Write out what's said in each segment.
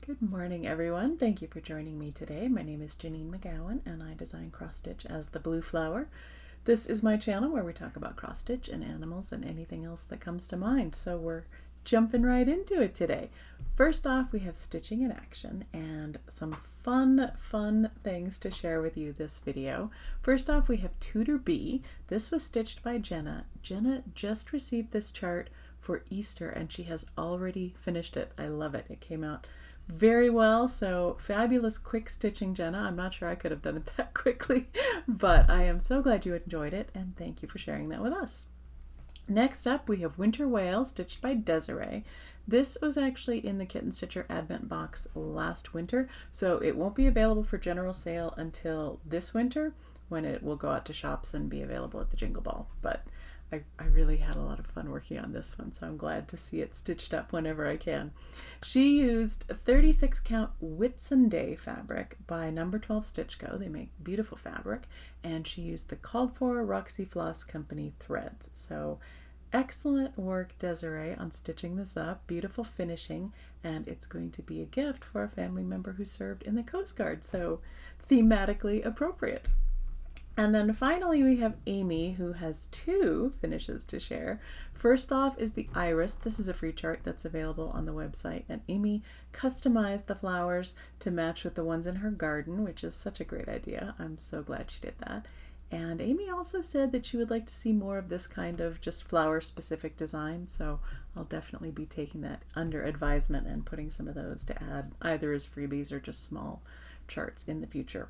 Good morning, everyone. Thank you for joining me today. My name is Janine McGowan, and I design cross stitch as the Blue Flower. This is my channel where we talk about cross stitch and animals and anything else that comes to mind. So we're jumping right into it today. First off, we have stitching in action and some fun things to share with you this video. First off, we have Tudor Bee. This was stitched by Jenna. Jenna just received this chart for Easter and she has already finished it. I love it. It came out very well, so fabulous quick stitching, Jenna. I'm not sure I could have done it that quickly, but I am so glad you enjoyed it, and thank you for sharing that with us. Next up, we have Winter Whale, stitched by Desiree. This was actually in the Kitten Stitcher Advent box last winter, so it won't be available for general sale until this winter, when it will go out to shops and be available at the Jingle Ball. But I really had a lot of fun working on this one, so I'm glad to see it stitched up whenever I can. She used a 36 count Whitsunday fabric by number 12 Stitch Co. They make beautiful fabric, and she used the called for Roxy Floss Company threads. So excellent work, Desiree, on stitching this up. Beautiful finishing, and it's going to be a gift for a family member who served in the Coast Guard, so thematically appropriate. And then finally we have Amy, who has two finishes to share. First off is the iris. This is a free chart that's available on the website, and Amy customized the flowers to match with the ones in her garden, which is such a great idea. I'm so glad she did that. And Amy also said that she would like to see more of this kind of just flower specific design, so I'll definitely be taking that under advisement and putting some of those to add either as freebies or just small charts in the future.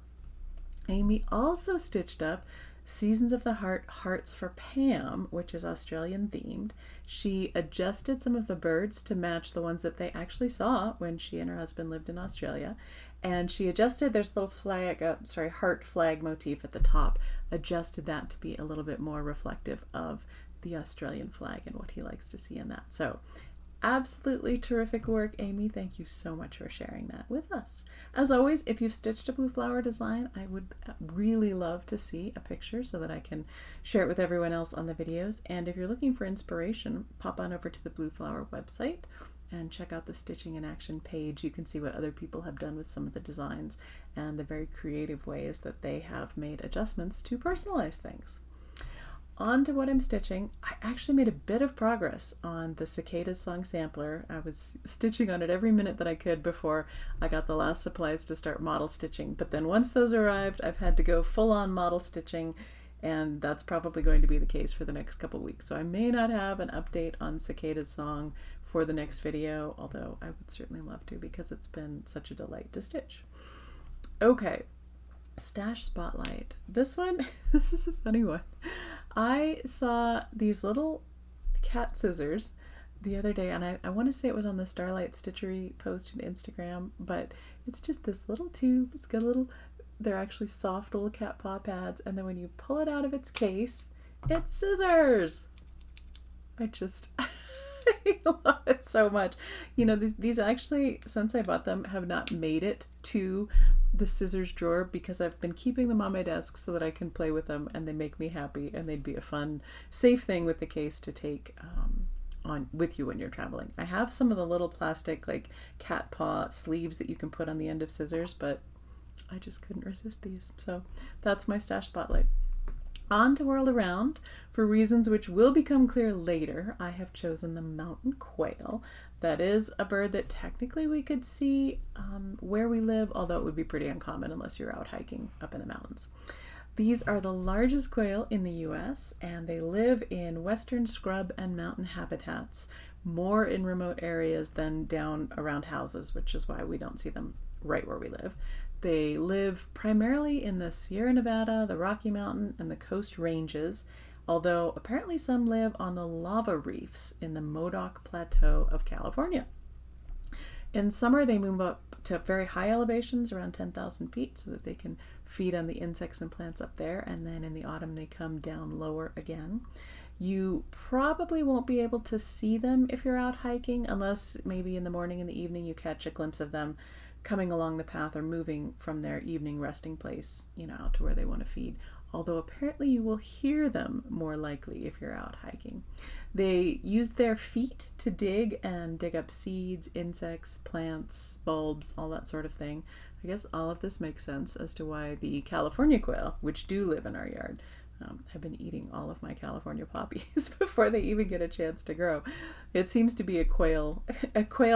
Amy also stitched up Seasons of the Heart Hearts for Pam, which is Australian themed. She adjusted some of the birds to match the ones that they actually saw when she and her husband lived in Australia. And she adjusted, there's a little flag, heart flag motif at the top, adjusted that to be a little bit more reflective of the Australian flag and what he likes to see in that. So absolutely terrific work, Amy. Thank you so much for sharing that with us. As always, if you've stitched a blue flower design, I would really love to see a picture so that I can share it with everyone else on the videos. And if you're looking for inspiration, pop on over to the Blue Flower website and check out the Stitching in Action page. You can see what other people have done with some of the designs and the very creative ways that they have made adjustments to personalize things. On to what I'm stitching. I actually made a bit of progress on the Cicadas song sampler. I was stitching on it every minute that I could before I got the last supplies to start model stitching. But then once those arrived, I've had to go full-on model stitching, and that's probably going to be the case for the next couple weeks. So I may not have an update on Cicadas song for the next video, although I would certainly love to because it's been such a delight to stitch. Okay, Stash Spotlight. This one, this is a funny one. I saw these little cat scissors the other day, and I want to say it was on the Starlight Stitchery post on Instagram, but it's just this little tube. It's got a little, they're actually soft little cat paw pads, and then when you pull it out of its case, it's scissors. I just I love it so much. You know, these actually, since I bought them, have not made it to the scissors drawer because I've been keeping them on my desk so that I can play with them, and they make me happy, and they'd be a fun, safe thing with the case to take on with you when you're traveling. I have some of the little plastic like cat paw sleeves that you can put on the end of scissors, but I just couldn't resist these. So that's my Stash Spotlight. On to World Around. For reasons which will become clear later, I have chosen the mountain quail. That is a bird that technically we could see where we live, although it would be pretty uncommon unless you're out hiking up in the mountains. These are the largest quail in the US, and they live in western scrub and mountain habitats, more in remote areas than down around houses, which is why we don't see them right where we live. They live primarily in the Sierra Nevada, the Rocky Mountain, and the Coast Ranges, although apparently some live on the lava reefs in the Modoc Plateau of California. In summer, they move up to very high elevations, around 10,000 feet, so that they can feed on the insects and plants up there, and then in the autumn they come down lower again. You probably won't be able to see them if you're out hiking, unless maybe in the morning and the evening you catch a glimpse of them coming along the path or moving from their evening resting place, out to where they want to feed. although apparently you will hear them more likely if you're out hiking. They use their feet to dig up seeds, insects, plants, bulbs, all that sort of thing. I guess all of this makes sense as to why the California quail, which do live in our yard, have been eating all of my California poppies before they even get a chance to grow. It seems to be a quail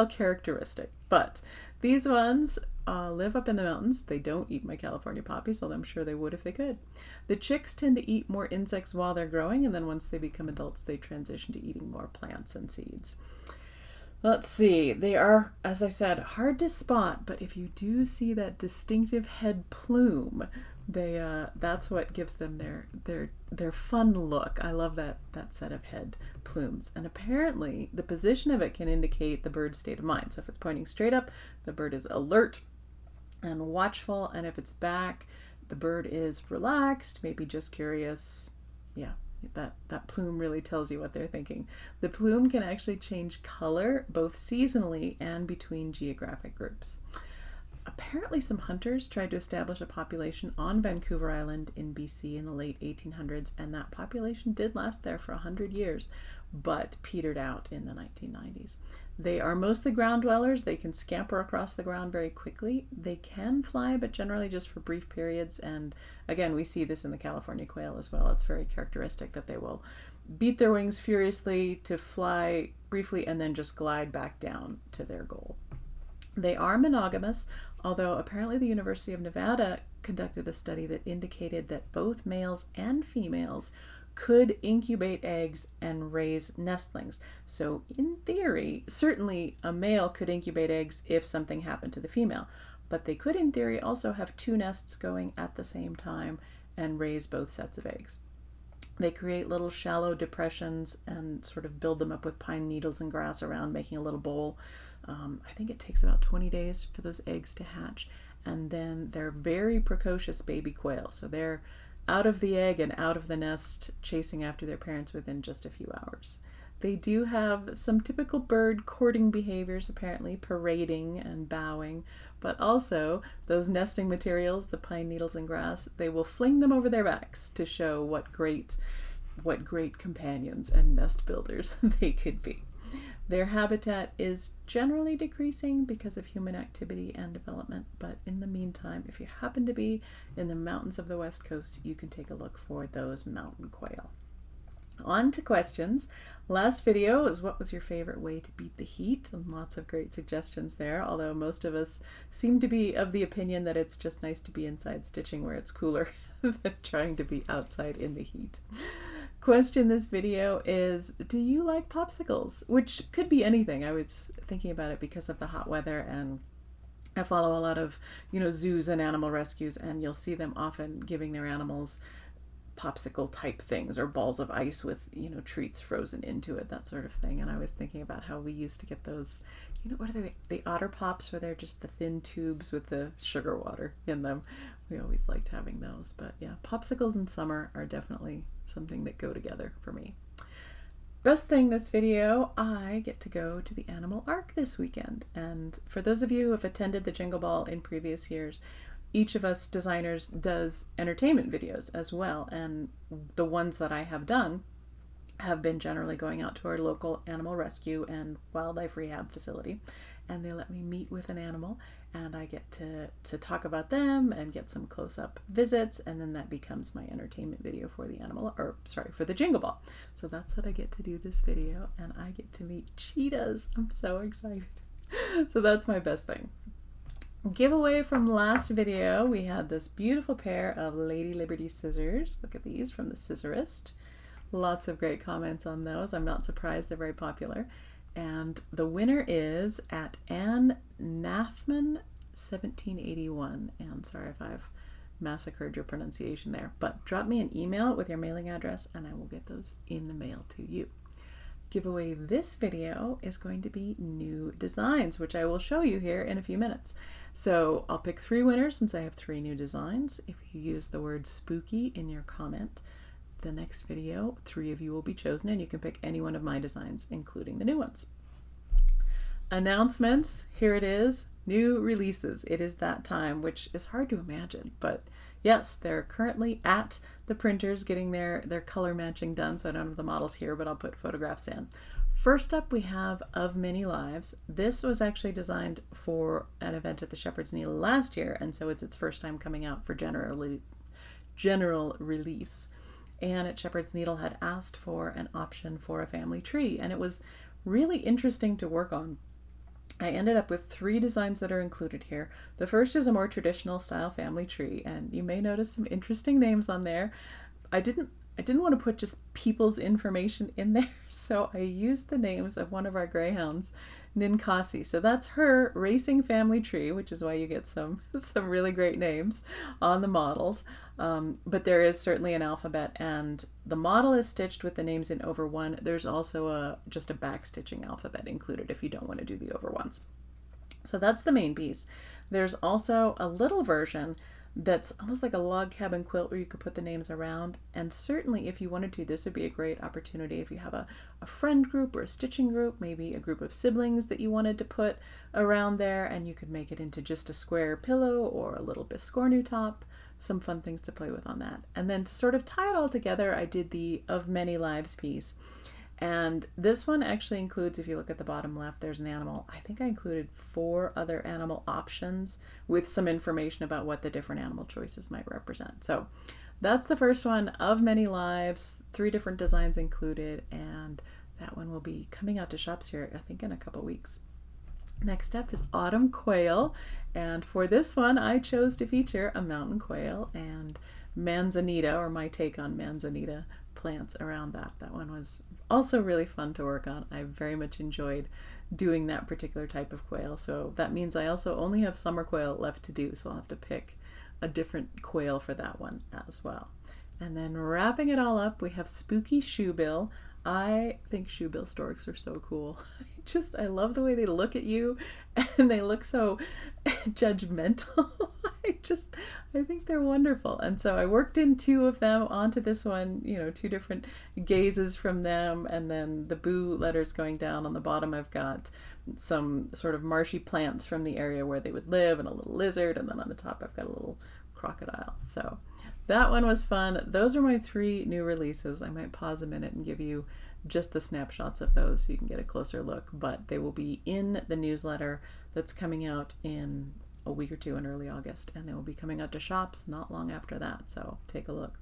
characteristic. But these ones live up in the mountains. They don't eat my California poppies, although I'm sure they would if they could. The chicks tend to eat more insects while they're growing, and then once they become adults, they transition to eating more plants and seeds. Let's see, they are, as I said, hard to spot, but if you do see that distinctive head plume, that's what gives them their fun look. I love that set of head plumes. And apparently the position of it can indicate the bird's state of mind. So if it's pointing straight up, the bird is alert and watchful, and if it's back, the bird is relaxed, maybe just curious. Yeah. That plume really tells you what they're thinking. The plume can actually change color both seasonally and between geographic groups. Apparently some hunters tried to establish a population on Vancouver Island in BC in the late 1800s, and that population did last there for 100 years, but petered out in the 1990s. They are mostly ground dwellers. They can scamper across the ground very quickly. They can fly, but generally just for brief periods. And again, we see this in the California quail as well. It's very characteristic that they will beat their wings furiously to fly briefly and then just glide back down to their goal. They are monogamous, although apparently the University of Nevada conducted a study that indicated that both males and females could incubate eggs and raise nestlings. So in theory, certainly a male could incubate eggs if something happened to the female, but they could in theory also have two nests going at the same time and raise both sets of eggs. They create little shallow depressions and sort of build them up with pine needles and grass around, making a little bowl. I think it takes about 20 days for those eggs to hatch, and then they're very precocious baby quail. So they're out of the egg and out of the nest, chasing after their parents within just a few hours. They do have some typical bird courting behaviors, apparently, parading and bowing, but also those nesting materials, the pine needles and grass, they will fling them over their backs to show what great companions and nest builders they could be. Their habitat is generally decreasing because of human activity and development, but in the meantime, if you happen to be in the mountains of the West Coast, you can take a look for those mountain quail. On to questions. Last video is what was your favorite way to beat the heat, and lots of great suggestions there, although most of us seem to be of the opinion that it's just nice to be inside stitching where it's cooler than trying to be outside in the heat. Question this video is, do you like popsicles? Which could be anything. I was thinking about it because of the hot weather, and I follow a lot of, zoos and animal rescues, and you'll see them often giving their animals popsicle type things or balls of ice with, treats frozen into it, that sort of thing. And I was thinking about how we used to get those, what are they? The Otter Pops, where they're just the thin tubes with the sugar water in them. We always liked having those. But yeah, popsicles in summer are definitely something that go together for me. Best thing this video, I get to go to the Animal Ark this weekend. And for those of you who have attended the Jingle Ball in previous years, each of us designers does entertainment videos as well. And the ones that I have done have been generally going out to our local animal rescue and wildlife rehab facility, and they let me meet with an animal, and I get to talk about them and get some close-up visits, and then that becomes my entertainment video for for the Jingle Ball. So that's what I get to do this video, and I get to meet cheetahs. I'm so excited. So that's my best thing. Giveaway from last video, we had this beautiful pair of Lady Liberty scissors. Look at these from the Scissorist. Lots of great comments on those. I'm not surprised, they're very popular. And the winner is at Anne Nathman 1781. And sorry if I've massacred your pronunciation there, but drop me an email with your mailing address and I will get those in the mail to you. Giveaway this video is going to be new designs, which I will show you here in a few minutes. So I'll pick 3 winners since I have 3 new designs. If you use the word spooky in your comment, the next video, 3 of you will be chosen, and you can pick any one of my designs, including the new ones. Announcements, here it is, new releases. It is that time, which is hard to imagine, but Yes, they're currently at the printers getting their color matching done, so I don't have the models here, but I'll put photographs in. First up, we have Of Many Lives. This was actually designed for an event at the Shepherd's Needle last year, and so it's its first time coming out for general release. And at Shepherd's Needle had asked for an option for a family tree, and it was really interesting to work on. I ended up with 3 designs that are included here. The first is a more traditional style family tree, and you may notice some interesting names on there. I didn't want to put just people's information in there, so I used the names of one of our greyhounds, Ninkasi. So that's her racing family tree, which is why you get some really great names on the models. But there is certainly an alphabet, and the model is stitched with the names in over 1. There's also just a back stitching alphabet included if you don't want to do the over 1s. So that's the main piece. There's also a little version that's almost like a log cabin quilt where you could put the names around. And certainly if you wanted to, this would be a great opportunity if you have a friend group or a stitching group, maybe a group of siblings that you wanted to put around there, and you could make it into just a square pillow or a little biscornu top. Some fun things to play with on that. And then to sort of tie it all together, I did the Of Many Lives piece. And this one actually includes, if you look at the bottom left, there's an animal. I think I included 4 other animal options with some information about what the different animal choices might represent. So that's the first one, Of Many Lives, 3 different designs included, and that one will be coming out to shops here, I think, in a couple weeks. Next up is Autumn Quail, and for this one I chose to feature a mountain quail and manzanita, or my take on manzanita plants around that. That one was also really fun to work on. I very much enjoyed doing that particular type of quail, so that means I also only have summer quail left to do, so I'll have to pick a different quail for that one as well. And then wrapping it all up, we have Spooky Shoebill. I think shoebill storks are so cool. I love the way they look at you, and they look so judgmental. I think they're wonderful. And so I worked in 2 of them onto this one, 2 different gazes from them, and then the boo letters going down on the bottom. I've got some sort of marshy plants from the area where they would live, and a little lizard, and then on the top I've got a little crocodile. So that one was fun. Those are my 3 new releases. I might pause a minute and give you just the snapshots of those so you can get a closer look, but they will be in the newsletter that's coming out in a week or 2 in early August, and they will be coming out to shops not long after that, so take a look.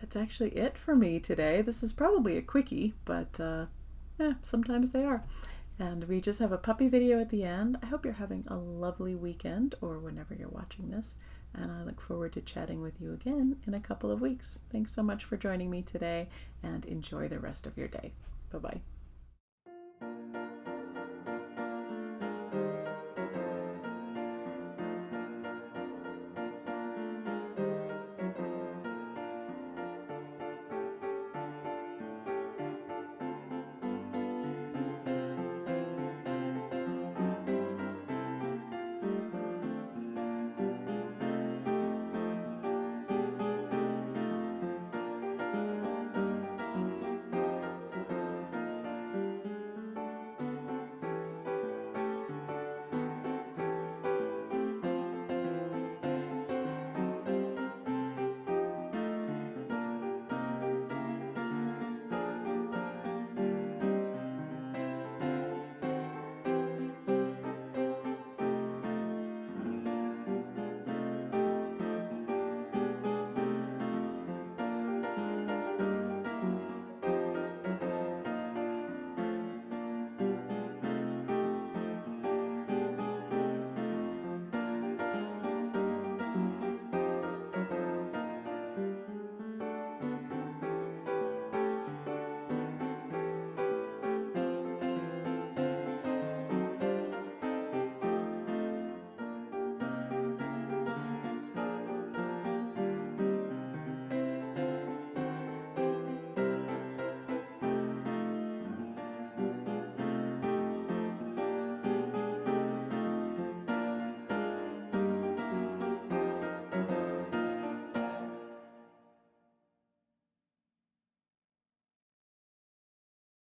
That's actually it for me today. This is probably a quickie, but sometimes they are. And we just have a puppy video at the end. I hope you're having a lovely weekend, or whenever you're watching this, and I look forward to chatting with you again in a couple of weeks. Thanks so much for joining me today, and enjoy the rest of your day. Bye-bye.